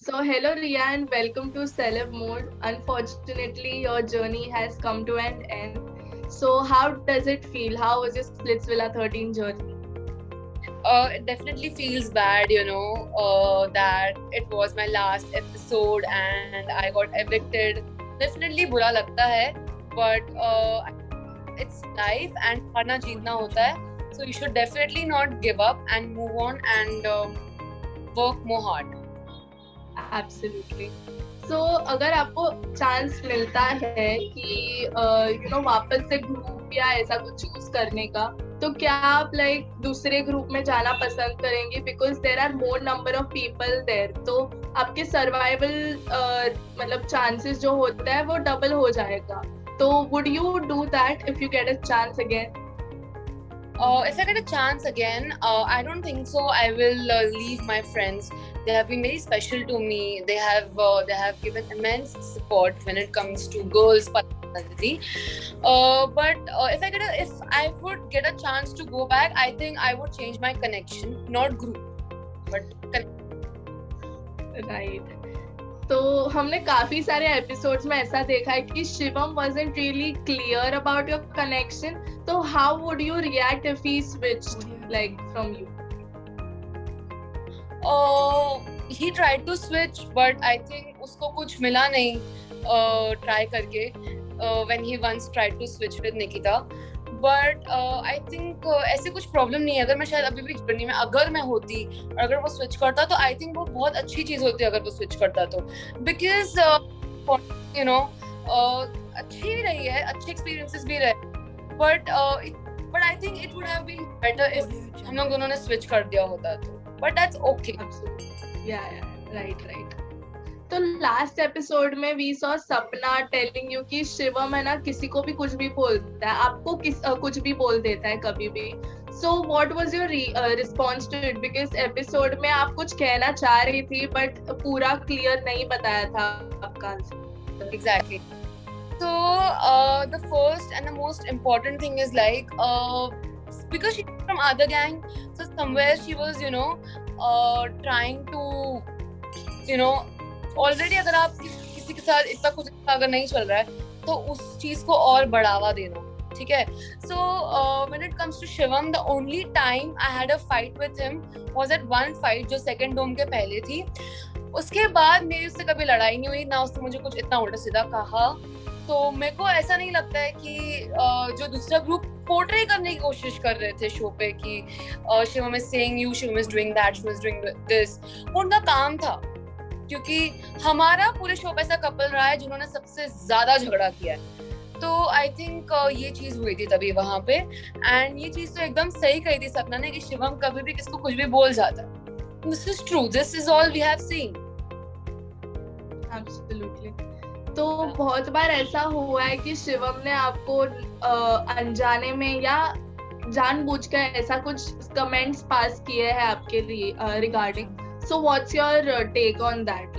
So, hello Ria and welcome to Celeb Mode. Unfortunately, your journey has come to an end. So, how does it feel? How was your Splitsvilla 13 journey? It definitely feels bad, that it was my last episode and I got evicted. Definitely बुरा लगता है, but it's life and हारना जीतना होता है. So you should definitely not give up and move on and work more hard. Absolutely. So, अगर आपको chance मिलता है कि वापस से ग्रुप या ऐसा कुछ चूज करने का, तो क्या आप दूसरे ग्रुप में जाना पसंद करेंगे? Because there are more number of people there, तो आपके सर्वाइवल मतलब चांसेस जो होता है वो डबल हो जाएगा. तो would you do that if you get a chance again? If I get a chance again, I don't think so. I will leave my friends. They have been very special to me. They have given immense support when it comes to girls particularly. But if I would get a chance to go back, I think I would change my connection, not group, but connection. Right. तो हमने काफी सारे episodes में ऐसा देखा है कि Shivam wasn't really clear about your connection. तो how would you react if he switched from you? He tried to switch, but I think उसको कुछ मिला नहीं try करके when he once tried to switch with Nikita. But I think ऐसे कुछ problem नहीं है. अगर मैं शायद अभी भी जर्नी में अगर मैं होती और अगर वो स्विच करता तो आई थिंक वो बहुत अच्छी चीज होती अगर वो स्विच करता तो, बिकॉज अच्छी भी रही है, अच्छे एक्सपीरियंसेस भी रहे, but I think it would have been better if हम लोग दोनों ने स्विच कर दिया होता तो, बट दैट्स ओके. राइट. तो लास्ट एपिसोड में we saw Sapna telling you कि शिवम है ना किसी को भी कुछ भी बोलता है, आपको कुछ भी बोल देता है कभी भी. So what was your response to it? Because episode में आप कुछ कहना चाह रही थी बट पूरा क्लियर नहीं बताया था आपका answer. Exactly. So the first and the most important thing is because she's from other gang, so somewhere she was trying to already अगर आप किसी के साथ इतना कुछ अगर नहीं चल रहा है तो उस चीज को और बढ़ावा देना, ठीक है. So when it comes to Shivam, the only time I had a fight with him was at one fight जो सेकंड डोम के पहले थी. उसके बाद मेरी उससे कभी लड़ाई नहीं हुई ना, उसने मुझे कुछ इतना उल्टा सीधा कहा. तो मेरे को ऐसा नहीं लगता है कि जो दूसरा ग्रुप पोर्ट्रे करने की कोशिश कर रहे थे शो पे कि Shivam is saying you, Shivam is doing that, Shivam is doing this, उनका काम था. क्योंकि हमारा पूरे शो पे ऐसा कपल रहा है जिन्होंने सबसे ज्यादा झगड़ा किया है. तो आई थिंक ये चीज हुई थी तभी वहां पे. एंड ये चीज तो एकदम सही कही थी सपना ने कि शिवम कभी भी किसको कुछ भी बोल जाता है. This is true, this is all we have seen. Absolutely. तो बहुत बार ऐसा हुआ है कि शिवम ने आपको अनजाने में या जानबूझकर ऐसा कुछ कमेंट्स पास किए हैं आपके लिए regarding. So what's your take on that?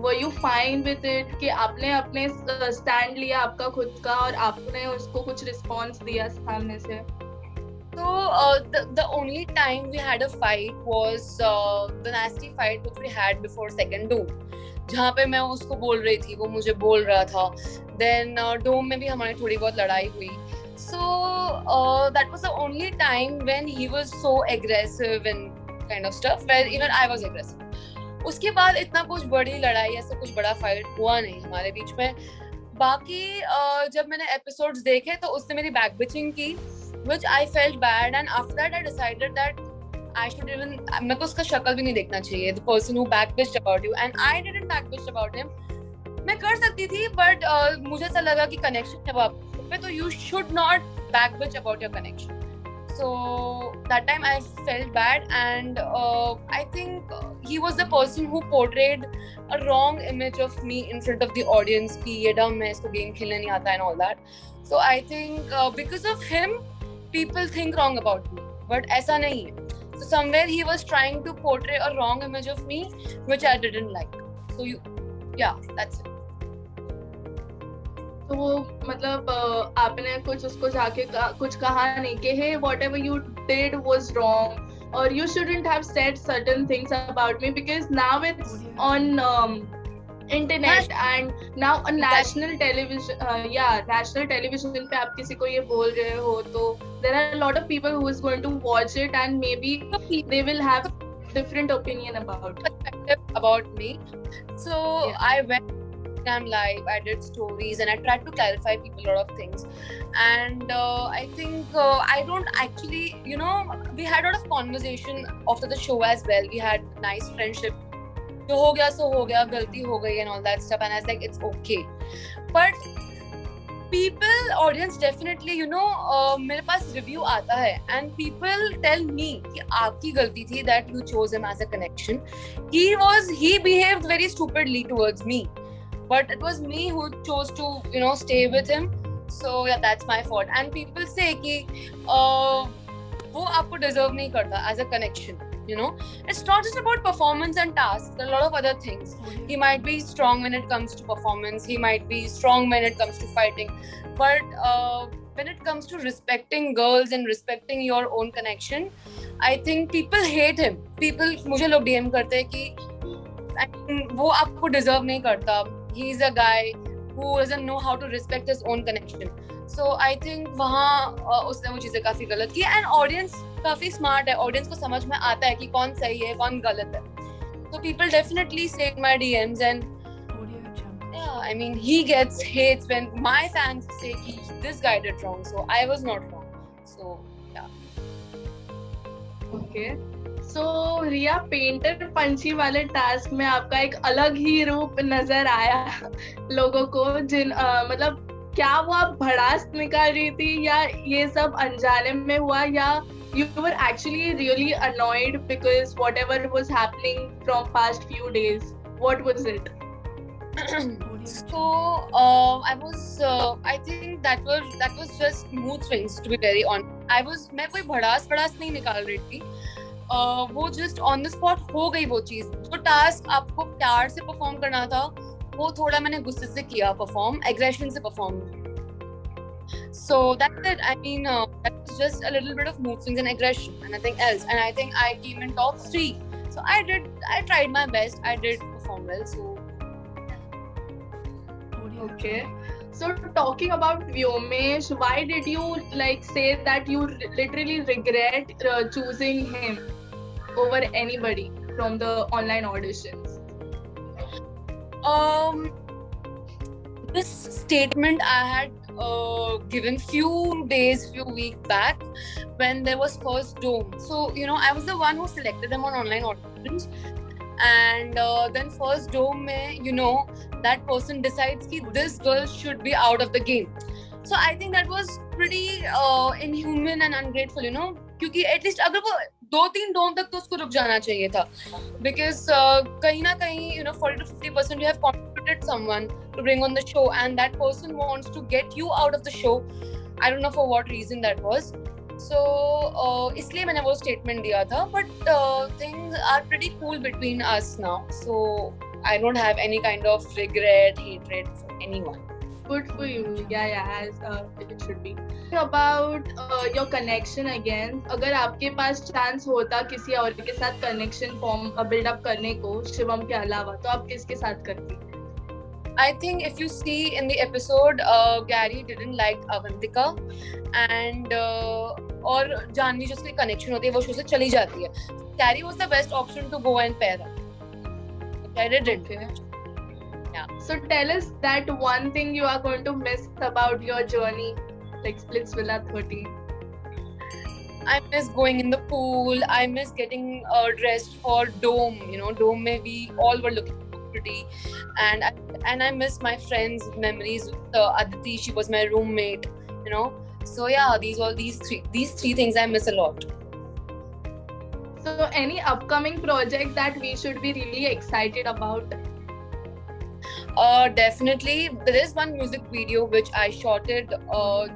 Were you fine with it कि आपने अपने stand लिया आपका खुद का और आपने उसको कुछ response दिया सामने से? So the only time we had a fight was the nasty fight which we had before second Doom, जहाँ पे मैं उसको बोल रही थी, वो मुझे बोल रहा था. Then Doom में भी हमारी थोड़ी बहुत लड़ाई हुई. So that was the only time when he was so aggressive and kind of stuff where even I was aggressive. उसके बाद इतना कुछ बड़ी लड़ाई ऐसा कुछ बड़ा फाइट हुआ नहीं हमारे बीच में. बाकी जब मैंने एपिसोड्स देखे तो उसने मेरी बैक बिचिंग की which I felt bad, and after that I decided that I should even मेरे को उसका शक्ल भी नहीं देखना चाहिए, the person who backbitched about you, and I didn't backbitch about him. मैं कर सकती थी but मुझे ऐसा लगा कि कनेक्शन है आप पे तो you should not backbitch about your connection. So that time I felt bad, and I think he was the person who portrayed a wrong image of me in front of the audience कि ये dumb है, इसको game खेलने नहीं आता and all that. So I think because of him people think wrong about me, but ऐसा नहीं है. So somewhere he was trying to portray a wrong image of me which I didn't like. So that's it. तो वो मतलब आपने कुछ उसको जाके कुछ कहा नहीं कि hey whatever you did was wrong, or you shouldn't have said certain things about me, because now it's on internet and now on national television. National television पे आप किसी को ये बोल रहे हो तो there are a lot of people who is going to watch it and maybe they will have different opinion about me. So yeah. I went Instagram live, I did stories, and I tried to clarify people a lot of things. And I think I don't actually, we had a lot of conversation after the show as well. We had nice friendship. जो हो गया सो हो गया, गलती हो गई and all that stuff, and I was like, it's okay. But people, audience definitely, मेरे पास review आता है and people tell me कि आपकी गलती थी that you chose him as a connection. He behaved very stupidly towards me, but it was me who chose to, stay with him. So yeah, that's my fault. And people say कि वो आपको deserve नहीं करता as a connection. It's not just about performance and tasks. There are a lot of other things. He might be strong when it comes to performance. He might be strong when it comes to fighting. But when it comes to respecting girls and respecting your own connection, I think people hate him. मुझे लोग DM करते हैं कि वो आपको deserve नहीं करता. He's a guy who doesn't know how to respect his own connection. So I think वहाँ उसने वो चीजें काफी गलत की. And audience काफी smart है. Audience को समझ में आता है कि कौन सही है, कौन गलत है. So people definitely say my DMs and yeah, I mean he gets hates when my fans say कि this guy did wrong. So I was not wrong. So yeah. Okay. So Riya, painter पंछी वाले task में आपका एक अलग ही रूप नजर आया लोगों को. मतलब क्या वो आप भड़ास निकाल रही थी या ये सब अनजाने में हुआ, या you were actually really annoyed because whatever was happening from past few days? What was it? So I think that was just mood swings, to be very honest. मैं कोई भड़ास नहीं निकाल रही थी. वो just on the spot हो गई वो चीज. जो टास्क आपको प्यार से परफॉर्म करना था वो थोड़ा मैंने गुस्से से किया परफॉर्म, एग्रेशन से perform. So that's it. I mean, that was just a little bit of mood swings and aggression and nothing else. And I think I came in top 3. So I tried my best. I did perform well. So okay. So talking about Vyomesh, why did you say that you literally regret choosing him over anybody from the online auditions? This statement I had given few weeks back when there was first Dome. So I was the one who selected him on online auditions, and then first Dome mein, that person decides that this girl should be out of the game. So I think that was pretty inhuman and ungrateful, क्योंकि at least अगर वो 2-3 डोम तक तो उसको रुक जाना चाहिए था, because कहीं ना कहीं 40 to 50% you have contributed someone to bring on the show and that person wants to get you out of the show. I don't know for what reason that was. So इसलिए मैंने वो statement दिया था. But things are pretty cool between us now. So I don't have any kind of regret, hatred for anyone. Good for you. Yeah, as it should be. About your connection again, अगर आपके पास chance होता किसी और के साथ connection form build up करने को शिवम के अलावा, तो आप किसके साथ करती? I think if you see in the episode, Gary didn't like Avantika and और जानवी जो उसकी connection होती है वो शो से चली जाती है. Gary was the best option to go and pair up. I didn't. Okay. Yeah. So tell us that one thing you are going to miss about your journey, like Splitsvilla 13. I miss going in the pool. I miss getting dressed for Dome. Dome mein we all were looking pretty, and I miss my friends' memories with Aditi. She was my roommate. So yeah, these three things I miss a lot. So any upcoming project that we should be really excited about? Definitely. There is one music video which I shot it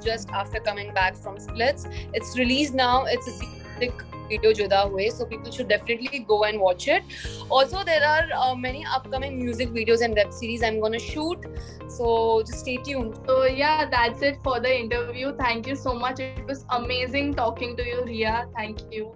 just after coming back from Splits. It's released now. It's a music video Juda Hue, so people should definitely go and watch it. Also, there are many upcoming music videos and web series I'm gonna shoot, so just stay tuned. So yeah, that's it for the interview. Thank you so much. It was amazing talking to you, Riya. Thank you.